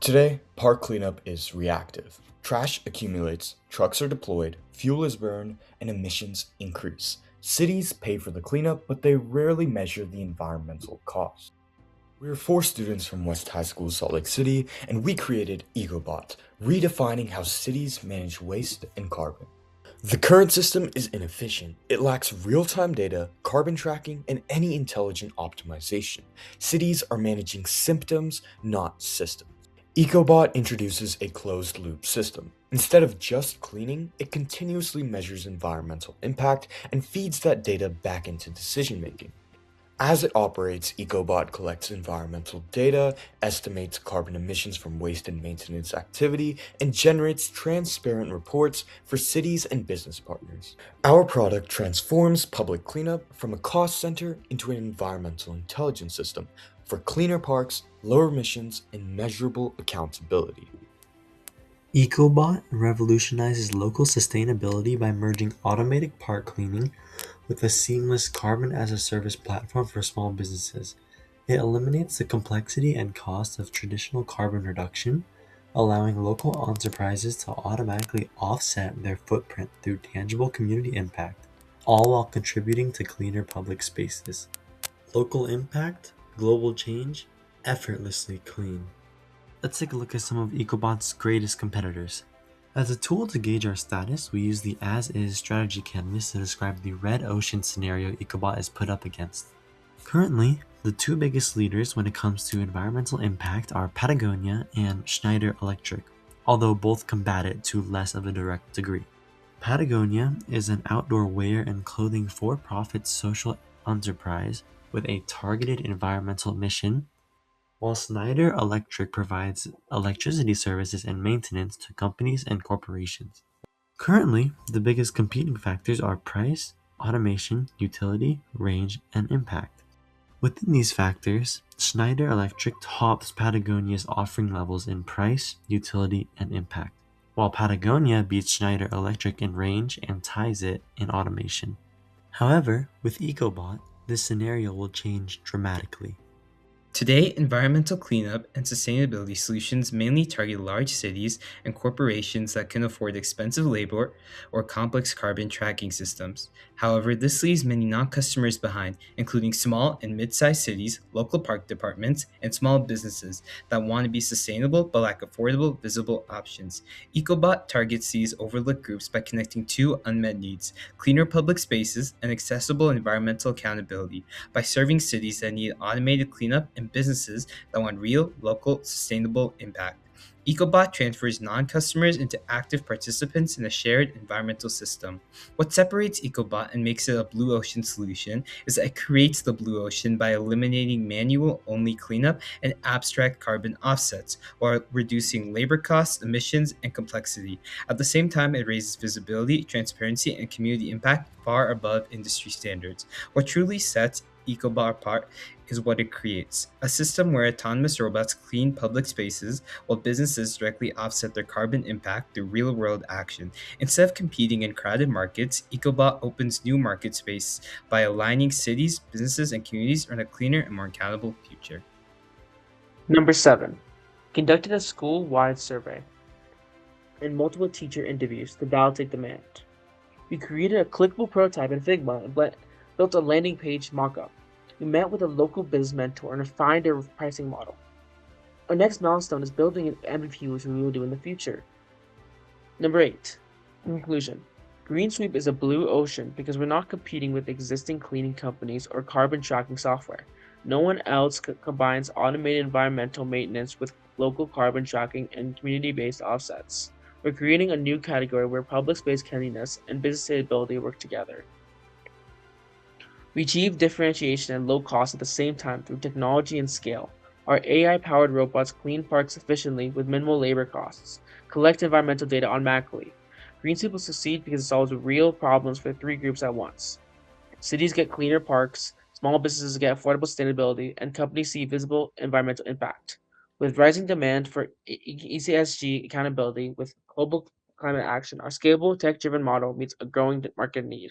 Today, park cleanup is reactive. Trash accumulates, trucks are deployed, fuel is burned, and emissions increase. Cities pay for the cleanup, but they rarely measure the environmental cost. We are four students from West High School, Salt Lake City, and we created EcoBot, redefining how cities manage waste and carbon. The current system is inefficient. It lacks real time data, carbon tracking, and any intelligent optimization. Cities are managing symptoms, not systems. EcoBot introduces a closed loop system. Instead of just cleaning, it continuously measures environmental impact and feeds that data back into decision making. As it operates, EcoBot collects environmental data, estimates carbon emissions from waste and maintenance activity, and generates transparent reports for cities and business partners. Our product transforms public cleanup from a cost center into an environmental intelligence system for cleaner parks, lower emissions, and measurable accountability. EcoBot revolutionizes local sustainability by merging automated park cleaning with a seamless carbon-as-a-service platform for small businesses. It eliminates the complexity and cost of traditional carbon reduction, allowing local enterprises to automatically offset their footprint through tangible community impact, all while contributing to cleaner public spaces. Local impact, global change, effortlessly clean. Let's take a look at some of EcoBot's greatest competitors. As a tool to gauge our status, we use the as-is strategy canvas to describe the red ocean scenario EcoBot is put up against. Currently, the two biggest leaders when it comes to environmental impact are Patagonia and Schneider Electric, although both combat it to less of a direct degree. Patagonia is an outdoor wear and clothing for-profit social enterprise with a targeted environmental mission, while Schneider Electric provides electricity services and maintenance to companies and corporations. Currently, the biggest competing factors are price, automation, utility, range, and impact. Within these factors, Schneider Electric tops Patagonia's offering levels in price, utility, and impact, while Patagonia beats Schneider Electric in range and ties it in automation. However, with EcoBot, this scenario will change dramatically. Today, environmental cleanup and sustainability solutions mainly target large cities and corporations that can afford expensive labor or complex carbon tracking systems. However, this leaves many non customers behind, including small and mid sized cities, local park departments, and small businesses that want to be sustainable but lack affordable, visible options. EcoBot targets these overlooked groups by connecting two unmet needs: cleaner public spaces and accessible environmental accountability, by serving cities that need automated cleanup and businesses that want real, local, sustainable impact. EcoBot transfers non customers into active participants in a shared environmental system. What separates EcoBot and makes it a blue ocean solution is that it creates the blue ocean by eliminating manual only cleanup and abstract carbon offsets, while reducing labor costs, emissions, and complexity. At the same time, it raises visibility, transparency, and community impact far above industry standards. What truly sets EcoBot apart is what it creates: a system where autonomous robots clean public spaces while businesses directly offset their carbon impact through real world action. Instead of competing in crowded markets, EcoBot opens new market space by aligning cities, businesses, and communities on a cleaner and more accountable future. Number 7. Conducted a school-wide survey and multiple teacher interviews to validate demand. We created a clickable prototype in Figma and built a landing page mockup. We met with a local business mentor and refined our pricing model. Our next milestone is building an MVP, which we will do in the future. Number 8. Conclusion. Green Sweep is a blue ocean because we're not competing with existing cleaning companies or carbon tracking software. No one else combines automated environmental maintenance with local carbon tracking and community-based offsets. We're creating a new category where public space cleanliness and business sustainability work together. We achieve differentiation and low cost at the same time through technology and scale. Our AI-powered robots clean parks efficiently with minimal labor costs, collect environmental data automatically. GreenSweep will succeed because it solves real problems for three groups at once. Cities get cleaner parks, small businesses get affordable sustainability, and companies see visible environmental impact. With rising demand for ECSG accountability with global climate action, our scalable, tech-driven model meets a growing market need.